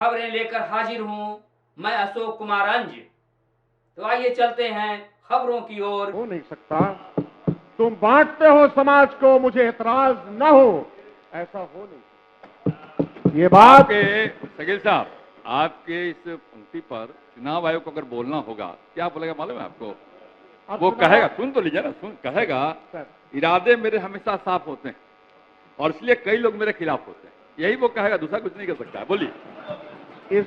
खबरें लेकर हाजिर हूं मैं अशोक कुमार अंज। तो आइए चलते हैं खबरों की ओर। हो नहीं सकता, तुम बांटते हो समाज को, मुझे एतराज न हो, ऐसा हो नहीं। ये बात आपके सगील साहब, आपके इस पंक्ति पर चुनाव आयोग को अगर बोलना होगा, क्या बोलेगा मालूम है आपको? वो कहेगा, सुन तो लीजिए ना, कहेगा इरादे मेरे हमेशा साफ होते हैं और इसलिए कई लोग मेरे खिलाफ होते हैं। यही वो कहेगा, दूसरा कुछ नहीं कर सकता है। बोलिए। इस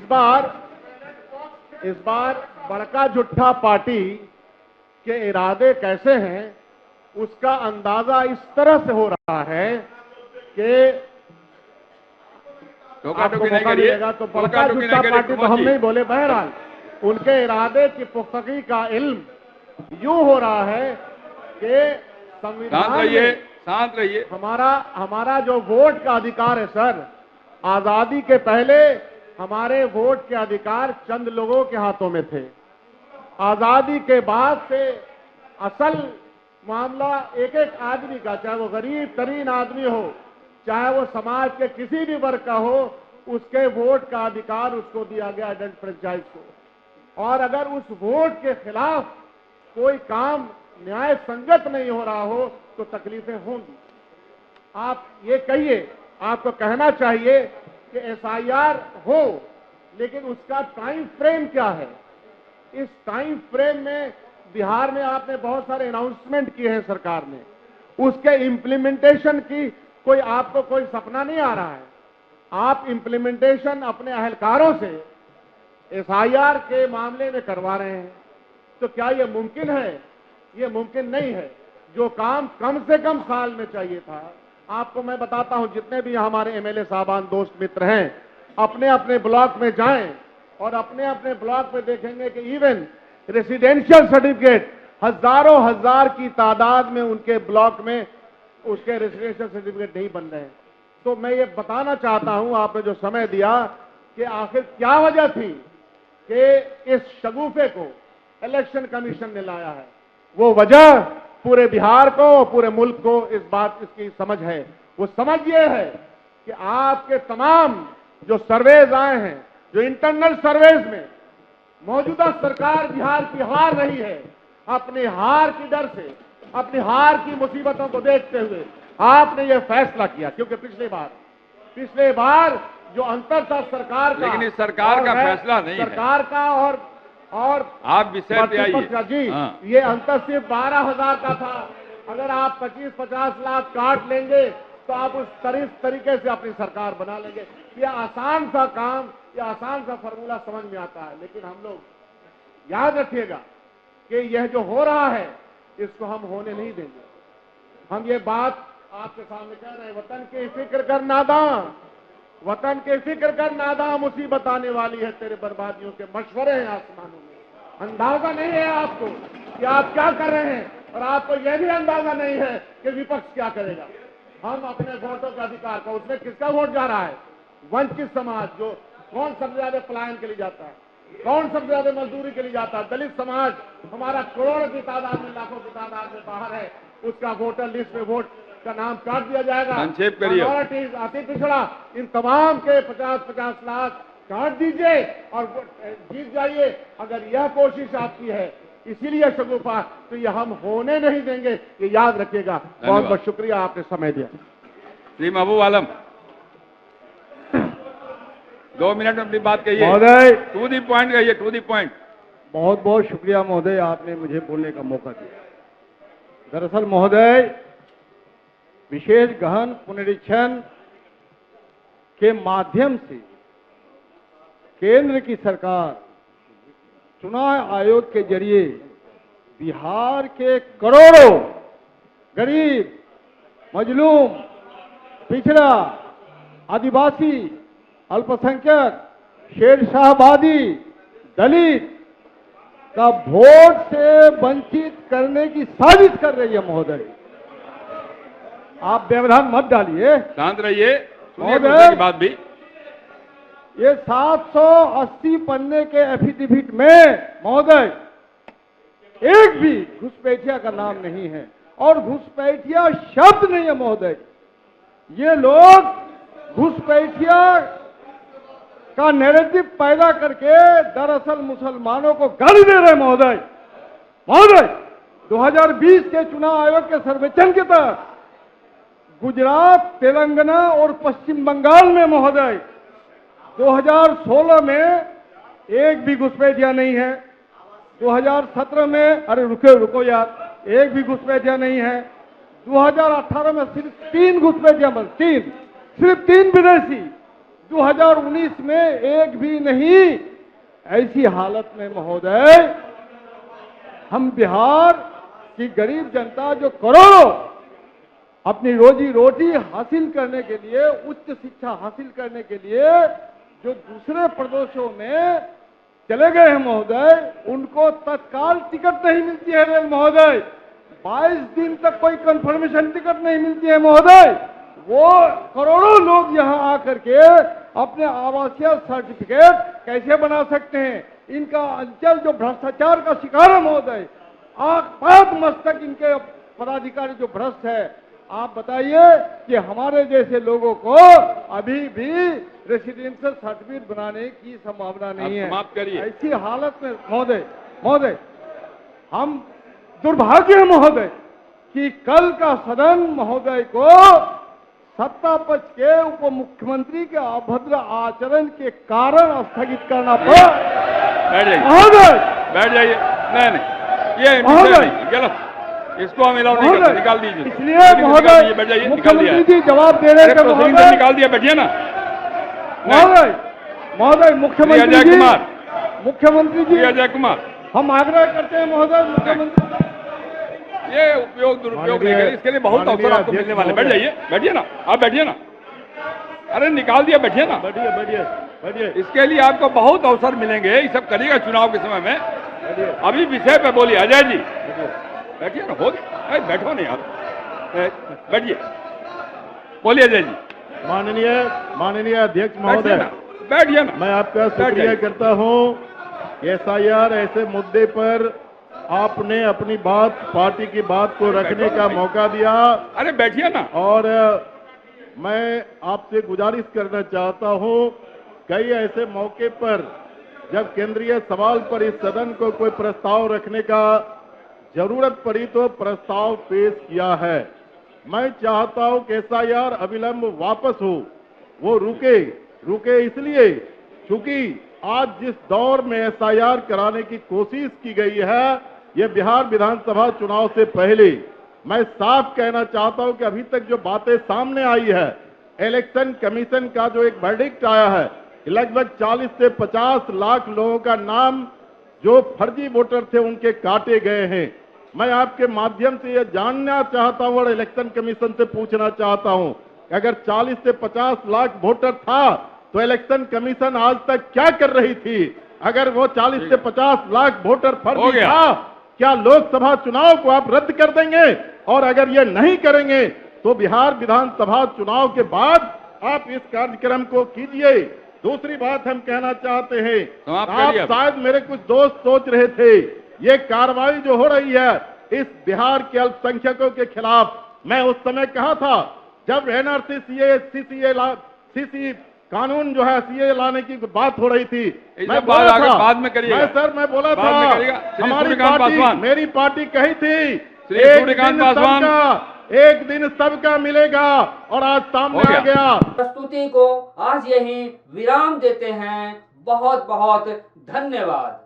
बार बड़का जुट्ठा पार्टी के इरादे कैसे हैं उसका अंदाजा इस तरह से हो रहा है कि आपको मौका मिलेगा तो बड़का जुट्ठा पार्टी तो हम नहीं बोले, बहरहाल उनके इरादे की पुख्तगी का इल्म यूं हो रहा है कि संविधान में शांत रहिए। हमारा जो वोट का अधिकार है सर, आजादी के पहले हमारे वोट के अधिकार चंद लोगों के हाथों में थे। आजादी के बाद से असल मामला एक एक आदमी का, चाहे वो गरीब तरीन आदमी हो, चाहे वो समाज के किसी भी वर्ग का हो, उसके वोट का अधिकार उसको दिया गया एडेंट फ्रेंचाइज को। और अगर उस वोट के खिलाफ कोई काम न्याय संगत नहीं हो रहा हो तो तकलीफें होंगी। आप ये कहिए, आपको कहना चाहिए कि एसआईआर हो, लेकिन उसका टाइम फ्रेम क्या है? इस टाइम फ्रेम में बिहार में आपने बहुत सारे अनाउंसमेंट किए हैं सरकार ने, उसके इंप्लीमेंटेशन की आपको कोई सपना नहीं आ रहा है। आप इंप्लीमेंटेशन अपने अहलकारों से एसआईआर के मामले में करवा रहे हैं, तो क्या यह मुमकिन है? यह मुमकिन नहीं है। जो काम कम से कम साल में चाहिए था, आपको मैं बताता हूं, जितने भी हमारे एमएलए साहबान दोस्त मित्र हैं, अपने अपने ब्लॉक में जाएं और अपने अपने ब्लॉक में देखेंगे कि इवन रेसिडेंशियल सर्टिफिकेट हजारों हजार की तादाद में उनके ब्लॉक में उसके रेसिडेंशियल सर्टिफिकेट नहीं बन रहे हैं। तो मैं ये बताना चाहता हूं, आपने जो समय दिया, कि आखिर क्या वजह थी कि इस शगुफे को इलेक्शन कमीशन ने लाया है। वो वजह पूरे बिहार को, पूरे मुल्क को इस बात इसकी समझ है। वो समझ ये है कि आपके तमाम जो सर्वेज आए हैं, जो इंटरनल सर्वेज में मौजूदा सरकार बिहार की हार रही है, अपनी हार की डर से, अपनी हार की मुसीबतों को देखते हुए आपने ये फैसला किया। क्योंकि पिछले बार जो अंतर था सरकार का, लेकिन इस सरकार का फैसला नहीं है, सरकार का और आप विषय पे आइए जी। ये अंतर सिर्फ 12,000 का था। अगर आप 25-50 लाख काट लेंगे तो आप उस तरीके से अपनी सरकार बना लेंगे। ये आसान सा काम, ये आसान सा फॉर्मूला समझ में आता है, लेकिन हम लोग याद रखिएगा कि यह जो हो रहा है इसको हम होने नहीं देंगे। हम ये बात आपके सामने कह रहे हैं, वतन की फिक्र कर नादां, वतन की फिक्र कर नादां, मुसीबत आने वाली है, तेरे बर्बादियों के मशवरे हैं आसमानों में। अंदाजा नहीं है आपको कि आप क्या कर रहे हैं, और आपको यह भी अंदाजा नहीं है कि विपक्ष क्या करेगा। हम अपने वोटों का अधिकार का, उसमें किसका वोट जा रहा है? वंचित समाज, जो कौन सबसे ज्यादा पलायन के लिए जाता है, कौन सबसे ज्यादा मजदूरी के लिए जाता है? दलित समाज हमारा करोड़ों की तादाद में, लाखों की तादाद में बाहर है, उसका वोटर लिस्ट में वोट का नाम काट दिया जाएगा। संक्षेप करिए। माइनॉरिटीज, अति पिछड़ा, इन तमाम के 50-50 लाख काट दीजिए और जीत जाइए। अगर यह कोशिश आपकी है, इसीलिए शगुफा, तो ये हम होने नहीं देंगे, ये याद रखिएगा। बहुत बहुत शुक्रिया, आपने समय दिया। श्री महबूब आलम, 2 मिनट में अपनी बात कहिए। महोदय, टू दी पॉइंट कहिए, टू दी पॉइंट। बहुत बहुत शुक्रिया महोदय, आपने मुझे बोलने का मौका दिया। दरअसल महोदय, विशेष गहन पुनरीक्षण के माध्यम से केंद्र की सरकार चुनाव आयोग के जरिए बिहार के करोड़ों गरीब, मजलूम, पिछड़ा, आदिवासी, अल्पसंख्यक, शेरशाहवादी, दलित का वोट से वंचित करने की साजिश कर रही है महोदय। आप व्यवधान मत डालिए, शांत रहिए, महोदय की बात भी। ये 780 पन्ने के एफिडेविट में महोदय एक भी घुसपैठिया का नाम नहीं है, और घुसपैठिया शब्द नहीं है महोदय। ये लोग घुसपैठिया का नैरेटिव पैदा करके दरअसल मुसलमानों को गाली दे रहे महोदय। महोदय 2020 के चुनाव आयोग के सर्वेक्षण के तहत गुजरात, तेलंगाना और पश्चिम बंगाल में महोदय 2016 में एक भी घुसपैठिया नहीं है। 2017 में, अरे रुको यार, एक भी घुसपैठिया नहीं है। 2018 में सिर्फ 3 घुसपैठिया, बस 3, सिर्फ 3 विदेशी। 2019 में एक भी नहीं। ऐसी हालत में महोदय हम बिहार की गरीब जनता जो करोड़ों अपनी रोजी रोटी हासिल करने के लिए, उच्च शिक्षा हासिल करने के लिए जो दूसरे प्रदेशों में चले गए हैं महोदय, उनको तत्काल टिकट नहीं मिलती है रेल महोदय। 22 दिन तक कोई कंफर्मेशन टिकट नहीं मिलती है महोदय। वो करोड़ों लोग यहाँ आकर के अपने आवासीय सर्टिफिकेट कैसे बना सकते हैं? इनका अंचल जो भ्रष्टाचार का शिकार है महोदय, आपात मस्तक इनके पदाधिकारी जो भ्रष्ट है। आप बताइए कि हमारे जैसे लोगों को अभी भी रेसिडेंशियल सर्टिफिकेट बनाने की संभावना नहीं है। समाप्त करिए। ऐसी हालत में महोदय हम दुर्भाग्य है महोदय कि कल का सदन महोदय को सत्ता पक्ष के उप मुख्यमंत्री के अभद्र आचरण के कारण स्थगित करना पड़ा। बैठ जाइए महोदय, बैठ जाइए। नहीं, ये गलत, इसको हम अलाउ नहीं करते, निकाल दीजिए। इसलिए महोदय बैठ जाइए, निकाल मुख्यमंत्री दिया। जी जवाब दे रहे थे महोदय, निकाल दिया, बैठिए ना। महोदय मुख्यमंत्री अजय जी, कुमार, मुख्यमंत्री जी, अजय कुमार, हम आग्रह करते हैं महोदय मुख्यमंत्री, ये उपयोग दुरुपयोग नहीं करें, इसके लिए बहुत अवसर आपको मिलने वाले। बैठ जाइए, बैठिए ना, आप बैठिए ना। अरे निकाल दिया, बैठिए ना, बैठिए। इसके लिए आपको बहुत अवसर मिलेंगे, ये सब करिएगा चुनाव के समय में। अभी विषय पे बोलिए अजय जी, बैठिए ना। हो गया, बैठो नहीं यार, बैठिए, बोलिए अजय जी। माननीय अध्यक्ष महोदय, बैठिए ना। मैं आपका शुक्रिया करता हूं। एसआईआर ऐसे मुद्दे पर आपने अपनी बात, पार्टी की बात को रखने का मौका दिया। अरे बैठिए ना। और मैं आपसे गुजारिश करना चाहता हूं, कई ऐसे मौके पर जब केंद्रीय सवाल पर इस सदन को कोई प्रस्ताव रखने का जरूरत पड़ी तो प्रस्ताव पेश किया है। मैं चाहता हूं कि एसआईआर अविलंब वापस हो, वो रुके इसलिए क्योंकि आज जिस दौर में एसआईआर कराने की कोशिश की गई है, ये बिहार विधानसभा चुनाव से पहले, मैं साफ कहना चाहता हूं कि अभी तक जो बातें सामने आई है, इलेक्शन कमीशन का जो एक वर्डिक्ट आया है, लगभग 40 से 50 लाख लोगों का नाम जो फर्जी वोटर थे उनके काटे गए हैं। मैं आपके माध्यम से यह जानना चाहता हूं और इलेक्शन कमीशन से पूछना चाहता हूं कि अगर 40 से 50 लाख वोटर था तो इलेक्शन कमीशन आज तक क्या कर रही थी? अगर वो 40 से 50 लाख वोटर फर्जी था, क्या लोकसभा चुनाव को आप रद्द कर देंगे? और अगर ये नहीं करेंगे तो बिहार विधानसभा चुनाव के बाद आप इस कार्यक्रम को कीजिए। दूसरी बात हम कहना चाहते हैं, आप शायद मेरे कुछ दोस्त सोच रहे थे ये कार्रवाई जो हो रही है इस बिहार के अल्पसंख्यकों के खिलाफ, मैं उस समय कहा था जब एनआरसी सीसी कानून जो है सीए लाने की बात हो रही थी, मैं बोला था, बाद में करिएगा। मैं बोला था हमारी पार्टी, मेरी पार्टी कही थी एक दिन सबका मिलेगा, और आज सामने आ गया। प्रस्तुति को आज यही विराम देते हैं। बहुत बहुत धन्यवाद।